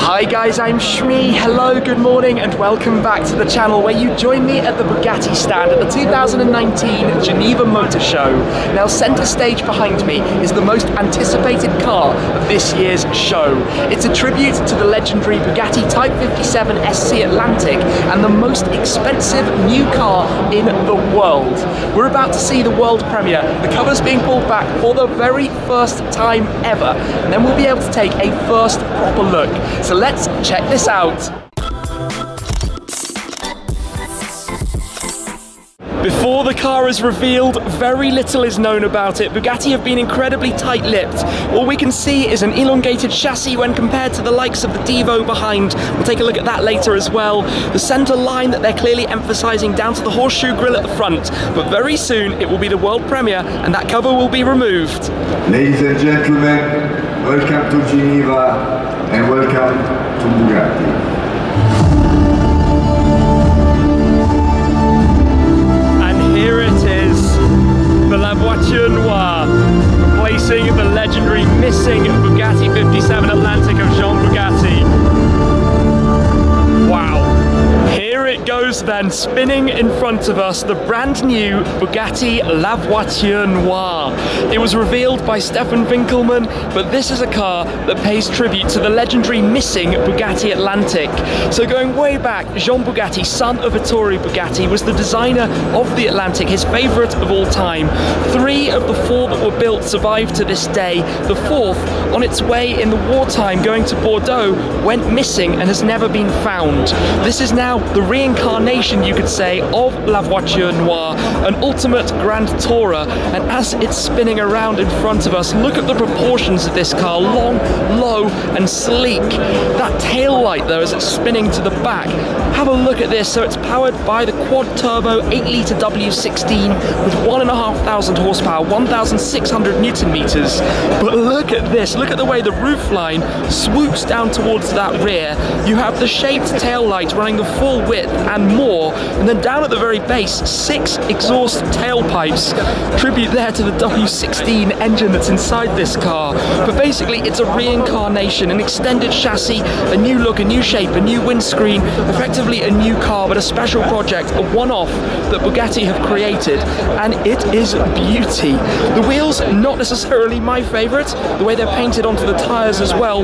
Hi guys, I'm Shmi. Hello, good morning, and welcome back to the channel where you join me at the Bugatti stand at the 2019 Geneva Motor Show. Now, center stage behind me is the most anticipated car of this year's show. It's a tribute to the legendary Bugatti Type 57 SC Atlantic and the most expensive new car in the world. We're about to see the world premiere. The cover's being pulled back for the very first time ever, and then we'll be able to take a first proper look. So let's check this out. Before the car is revealed, very little is known about it. Bugatti have been incredibly tight-lipped. All we can see is an elongated chassis when compared to the likes of the Devo behind. We'll take a look at that later as well. The center line that they're clearly emphasizing down to the horseshoe grille at the front. But very soon it will be the world premiere and that cover will be removed. Ladies and gentlemen, welcome to Geneva and welcome to Bugatti. Here it is, the La Voiture Noire, replacing the legendary missing Bugatti 57 Atlantic of Jean Bugatti. Wow. Here it goes then, spinning in front of us, the brand new Bugatti La Voiture Noire. It was revealed by Stefan Winkelmann, but this is a car that pays tribute to the legendary missing Bugatti Atlantic. So going way back, Jean Bugatti, son of Ettore Bugatti, was the designer of the Atlantic, his favorite of all time. 3 of the 4 that were built survived to this day. The 4th, on its way in the wartime going to Bordeaux, went missing and has never been found. This is now the reincarnation, you could say, of La Voiture Noire, an ultimate grand tourer, and as it's spinning around in front of us, look at the proportions of this car, long, low and sleek. That tail light though, as it's spinning to the back, have a look at this. So it's powered by the quad turbo 8-litre W16 with 1,500 horsepower, 1,600 Newton meters. But look at this, look at the way the roofline swoops down towards that rear. You have the shaped tail light running the full width and more, and then down at the very base, 6 exhaust tailpipes. Tribute there to the W16 engine that's inside this car. But basically it's a reincarnation, an extended chassis, a new look, a new shape, a new windscreen, effectively a new car, but a special project, a one-off that Bugatti have created, and it is beauty. The wheels, not necessarily my favorite, the way they're painted onto the tires as well.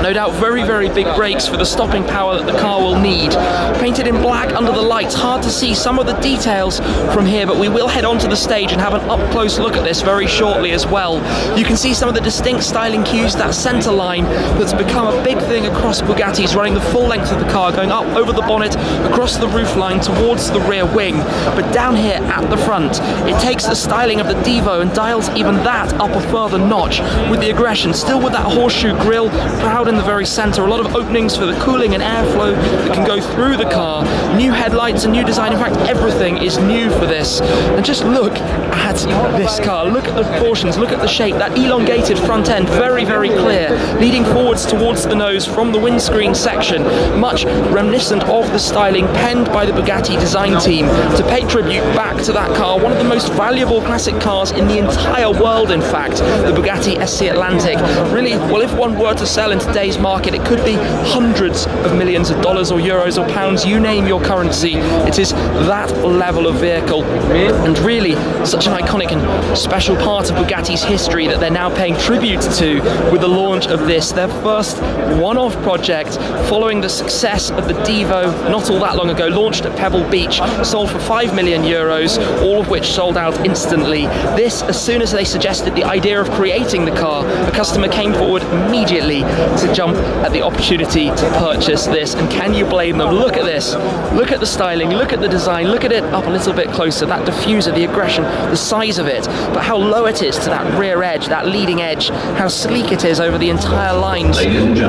No doubt very, very big brakes for the stopping power that the car will need. Painted in black under the lights, hard to see some of the details from here, but we will head onto the stage and have an up-close look at this very shortly as well. You can see some of the distinct styling cues, that centre line that's become a big thing across Bugattis, running the full length of the car, going up over the bonnet, across the roofline towards the rear wing. But down here at the front, it takes the styling of the Devo and dials even that up a further notch with the aggression, still with that horseshoe grille, proud in the very centre, a lot of openings for the cooling and airflow that can go through the car, new headlights, a new design. In fact, everything is new for this. And just look at this car, look at the proportions, look at the shape, that elongated front end, very, very clear, leading forwards towards the nose from the windscreen section, much reminiscent of the styling penned by the Bugatti design team to pay tribute back to that car, one of the most valuable classic cars in the entire world, in fact, the Bugatti SC Atlantic. Really, well, if one were to sell in today's market, it could be hundreds of millions of dollars or euros or pounds, you name your currency. It is that level of vehicle, and really such an iconic and special part of Bugatti's history that they're now paying tribute to with the launch of this, their first one-off project following the success of the Devo not all that long ago, launched at Pebble Beach, sold for 5 million euros, all of which sold out instantly. This, as soon as they suggested the idea of creating the car, a customer came forward immediately to jump at the opportunity to purchase this, and can you blame them? Look at this, look at the styling, look at the design, look at it up a little bit closer, that diffuser, the aggression, the size of it, but how low it is to that rear edge, that leading edge, how sleek it is over the entire lines,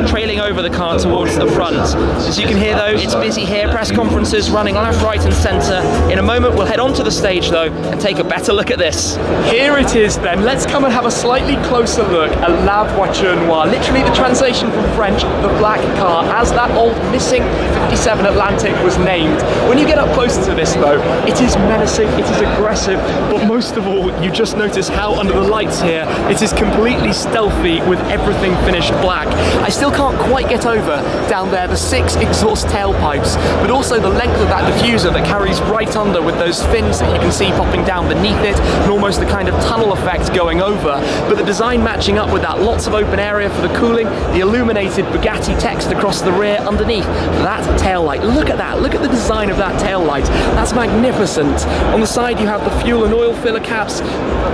trailing over the car towards the front. As you can hear though, it's busy here, press conferences running left, right and centre. In a moment we'll head onto the stage though and take a better look at this. Here it is then, let's come and have a slightly closer look at La Voiture Noire, literally the translation from French, the black car, as that old missing 57 Atlantic was named. speed. When you get up closer to this though, it is menacing, it is aggressive, but most of all, you just notice how under the lights here, it is completely stealthy with everything finished black. I still can't quite get over down there the 6 exhaust tailpipes, but also the length of that diffuser that carries right under with those fins that you can see popping down beneath it, and almost the kind of tunnel effect going over. But the design matching up with that, lots of open area for the cooling, the illuminated Bugatti text across the rear underneath that tail light. Look at that, look at the design of that tail light. That's magnificent. On the side you have the fuel and oil filler caps,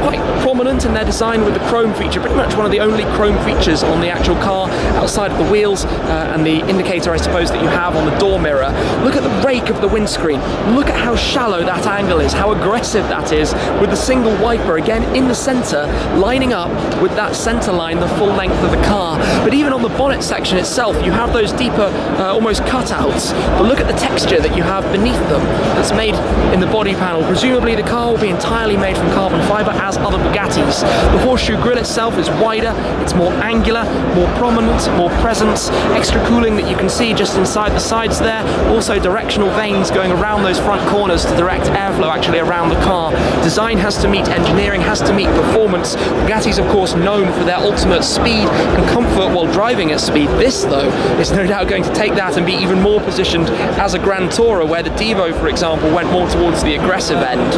quite prominent in their design with the chrome feature, pretty much one of the only chrome features on the actual car outside of the wheels and the indicator I suppose that you have on the door mirror. Look at the rake of the windscreen, look at how shallow that angle is, how aggressive that is, with the single wiper again in the centre, lining up with that centre line the full length of the car. But even on the bonnet section itself you have those deeper almost cutouts, but look at the texture that you have beneath them that's made in the body panel. Presumably the car will be entirely made from carbon fibre as other Bugattis. The horseshoe grille itself is wider, it's more angular, more prominent, more presence, extra cooling that you can see just inside the sides there, also directional vanes going around those front corners to direct airflow actually around the car. Design has to meet engineering, has to meet performance. Bugatti's of course known for their ultimate speed and comfort while driving at speed. This though is no doubt going to take that and be even more positioned as a Grand Tourer, where the Devo for example went more towards the aggressive end.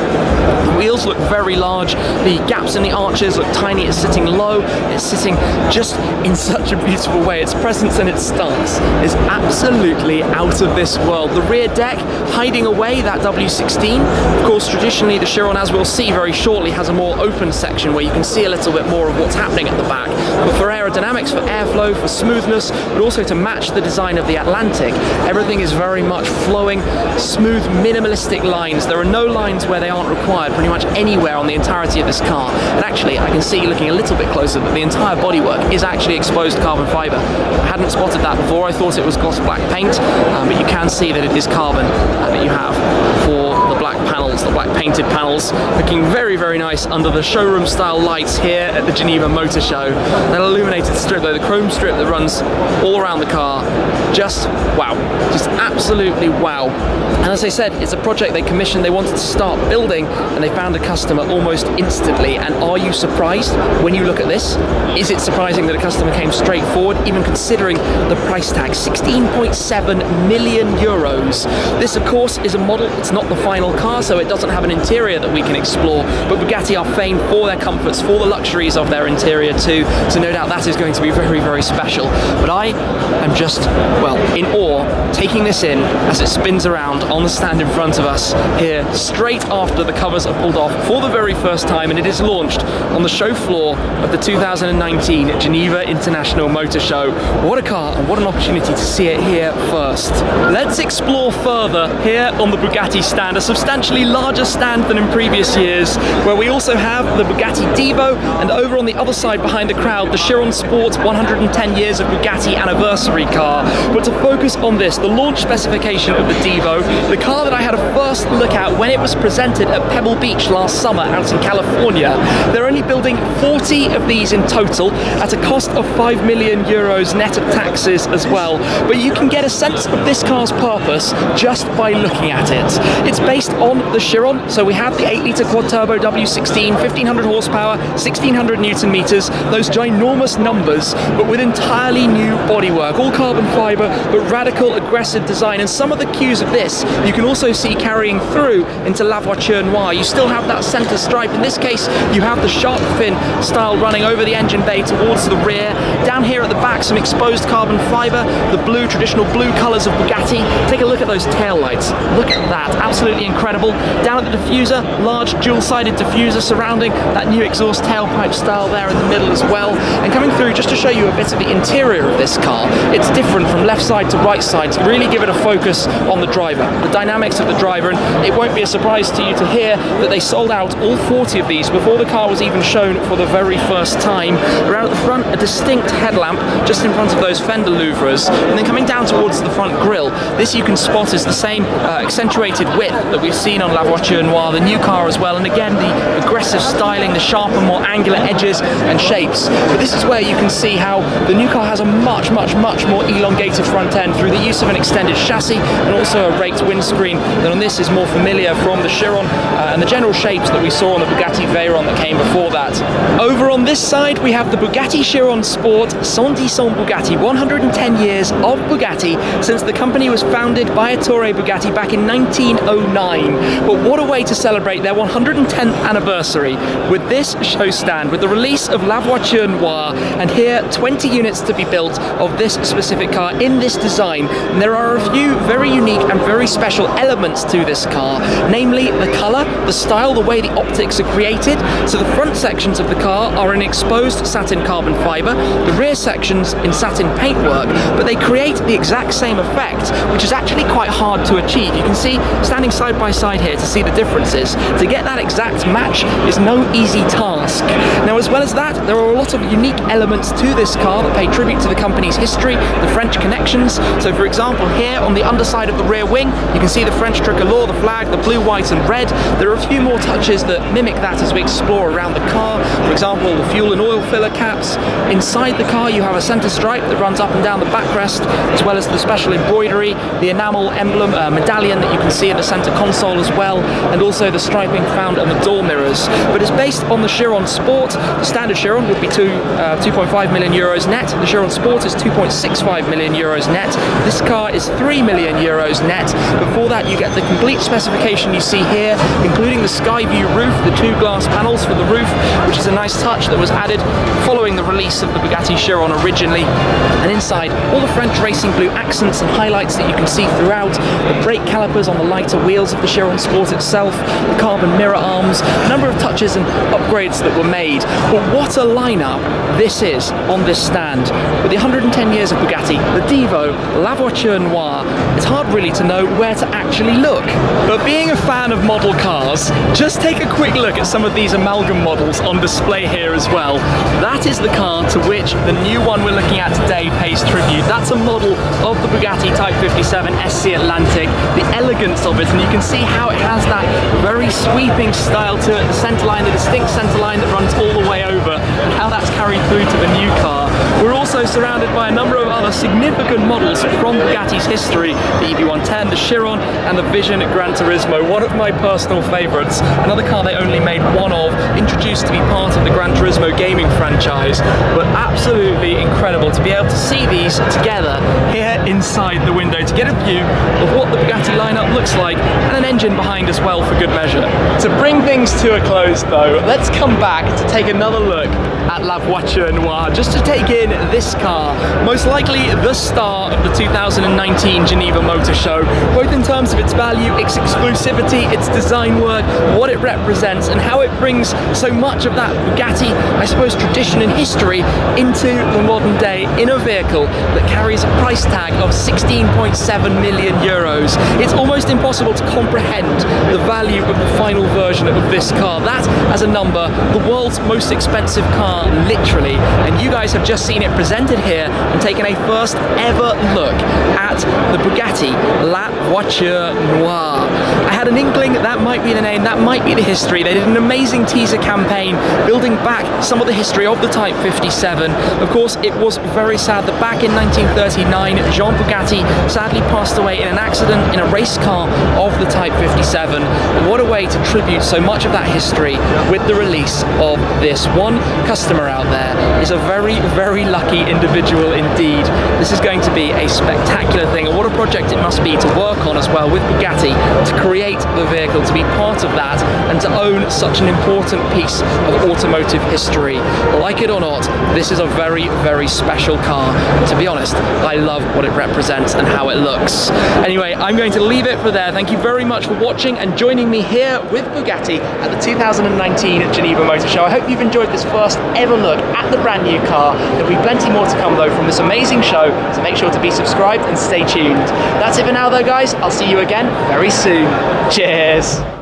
The wheels look very large, the gaps in the arches look tiny, it's sitting low, it's sitting just in such a beautiful way. Its presence and its stance is absolutely out of this world. The rear deck hiding away that W16. Of course traditionally the Chiron, as we'll see very shortly, has a more open section where you can see a little bit more of what's happening at the back. But for aerodynamics, for airflow, for smoothness, but also to match the design of the Atlantic, everything is very much flowing, smooth, minimalistic lines. There are no lines where they aren't required pretty much anywhere on the entirety of this car. And actually I can see looking a little bit closer that the entire bodywork is actually exposed carbon fibre. I hadn't spotted that before, I thought it was gloss black paint, but you can see that it is carbon that you have for the black panels, the black painted panels, looking very, very nice under the showroom style lights here at the Geneva Motor Show. That illuminated strip though, the chrome strip that runs all around the car, just wow, just absolutely wow. And as I said, it's a project they commissioned, they wanted to start building, and they found a customer almost instantly. And are you surprised when you look at this? Is it surprising that a customer came straight forward, even considering the price tag, 16.7 million euros. This of course is a model, it's not the final car, so it doesn't have an interior that we can explore, but Bugatti are famed for their comforts, for the luxuries of their interior too, so no doubt that is going to be very, very special. But I am just, well, in awe, taking this in as it spins around on the stand in front of us here, straight after the covers are pulled off for the very first time, and it is launched on the show floor of the 2019 Geneva International Motor Show. What a car, and what an opportunity to see it here first. Let's explore further here on the Bugatti stand, a substantially larger stand than in previous years, where we also have the Bugatti Devo, and over on the other side behind the crowd, the Chiron Sport's 110 years of Bugatti anniversary car. But to focus on this, the launch specification of the Devo, the car that I had a first look at when it was presented at Pebble Beach last summer out in California. They're only building 40 of these in total at a cost of 5 million euros net of taxes as well. But you can get a sense of this car's purpose just by looking at it. It's based on the Chiron, so we have the 8-litre quad-turbo W16, 1500 horsepower, 1600 newton meters, those ginormous numbers, but with entirely new bodywork, all carbon fibre, but radical, aggressive design. And some of the cues of this you can also see carrying through into La Voiture Noire. You still have that centre stripe. In this case, you have the shark fin style running over the engine bay towards the rear. Down here at the back, some exposed carbon fibre, the blue, traditional blue colours of Bugatti. Take a look at those tail lights. Look at that, absolutely incredible. Down at the diffuser, large dual-sided diffuser surrounding that new exhaust tailpipe style there in the middle as well. And coming through, just to show you a bit of the interior of this car, it's different from left side to right side to really give it a focus on the driver, the dynamics of the driver. And it won't be a surprise to you to hear that they sold out all 40 of these before the car was even shown for the very first time. Around at the front, a distinct headlamp just in front of those fender louvres, and then coming down towards the front grille, this you can spot is the same accentuated width that we we've seen on La Voiture Noire, the new car as well, and again the aggressive styling, the sharper, more angular edges and shapes. But this is where you can see how the new car has a much more elongated front end through the use of an extended chassis and also a raked windscreen that on this is more familiar from the Chiron and the general shapes that we saw on the Bugatti Veyron that came before that. Over on this side we have the Bugatti Chiron Sport 110 ans Bugatti, 110 years of Bugatti since the company was founded by Ettore Bugatti back in 1909. But what a way to celebrate their 110th anniversary with this show stand, with the release of La Voiture Noire, and here 20 units to be built of this specific car in this design. And there are a few very unique and very special elements to this car, namely the colour, the style, the way the optics are created. So the front sections of the car are in exposed satin carbon fibre, the rear sections in satin paintwork, but they create the exact same effect, which is actually quite hard to achieve. You can see, standing side by side here to see the differences. To get that exact match is no easy task. Now, as well as that, there are a lot of unique elements to this car that pay tribute to the company's history, the French connections. So for example, here on the underside of the rear wing, you can see the French tricolor, the flag, the blue, white and red. There are a few more touches that mimic that as we explore around the car. For example, the fuel and oil filler caps. Inside the car you have a centre stripe that runs up and down the backrest, as well as the special embroidery, the enamel emblem medallion that you can see in the centre console as well, and also the striping found on the door mirrors. But it's based on the Chiron Sport. The standard Chiron would be 2.5 million euros net. The Chiron Sport is 2.65 million euros net. This car is 3 million euros net. Before that you get the complete specification you see here, including the sky view roof, the two glass panels for the roof, which is a nice touch that was added following the release of the Bugatti Chiron originally. And inside, all the French racing blue accents and highlights that you can see throughout, the brake calipers on the lighter wheels of the Chiron Sport itself, the carbon mirror arms, a number of touches and upgrades that were made. But what a lineup this is on this stand. With the 110 years of Bugatti, the Divo, La Voiture Noire, it's hard really to know where to actually look. But being a fan of model cars, just take a quick look at some of these amalgam models on display here as well. That is the car to which the new one we're looking at today pays tribute. That's a model of the Bugatti Type 57 SC Atlantic, the elegance of it, and you can see how it has that very sweeping style to it, the centerline, the distinct centerline that runs all the way over, and how that's carried through to the new car. We're also surrounded by a number of other significant models from Bugatti's history, the EB110, the Chiron, and the Vision Gran Turismo, one of my personal favourites, another car they only made one of, introduced to be part of the Gran Turismo gaming franchise, but absolutely incredible to be able to see these together here inside the window, to get a view of what the Bugatti lineup looks like, and an engine behind as well for good measure. To bring things to a close though, let's come back to take another look at La Voiture Noire, just to take in this car, most likely the star of the 2019 Geneva Motor Show, both in terms of its value, its exclusivity, its design work, what it represents, and how it brings so much of that Bugatti, I suppose, tradition and history into the modern day in a vehicle that carries a price tag of 16.7 million euros. It's almost impossible to comprehend the value of the final version of this car. That, as a number, the world's most expensive car, literally, and you guys have just seen it presented here and taken a first ever look at the Bugatti La Voiture Noire. I had an inkling that might be the name, that might be the history. They did an amazing teaser campaign building back some of the history of the Type 57. Of course, it was very sad that back in 1939, Jean Bugatti sadly passed away in an accident in a race car of the Type 57. What a way to tribute so much of that history with the release of this. One customer out there is a very, very lucky individual indeed. This is going to be a spectacular thing, and what a project it must be to work on as well with Bugatti, to create the vehicle, to be part of that, and to own such an important piece of automotive history. Like it or not, this is a very, very special car. To be honest, I love what it represents and how it looks. Anyway, I'm going to leave it for there. Thank you very much for watching and joining me here with Bugatti at the 2019 Geneva Motor Show. I hope you've enjoyed this first ever look at the brand new car. There'll be plenty more to come though from this amazing show, so make sure to be subscribed and stay tuned. That's it for now though guys, I'll see you again very soon. Cheers!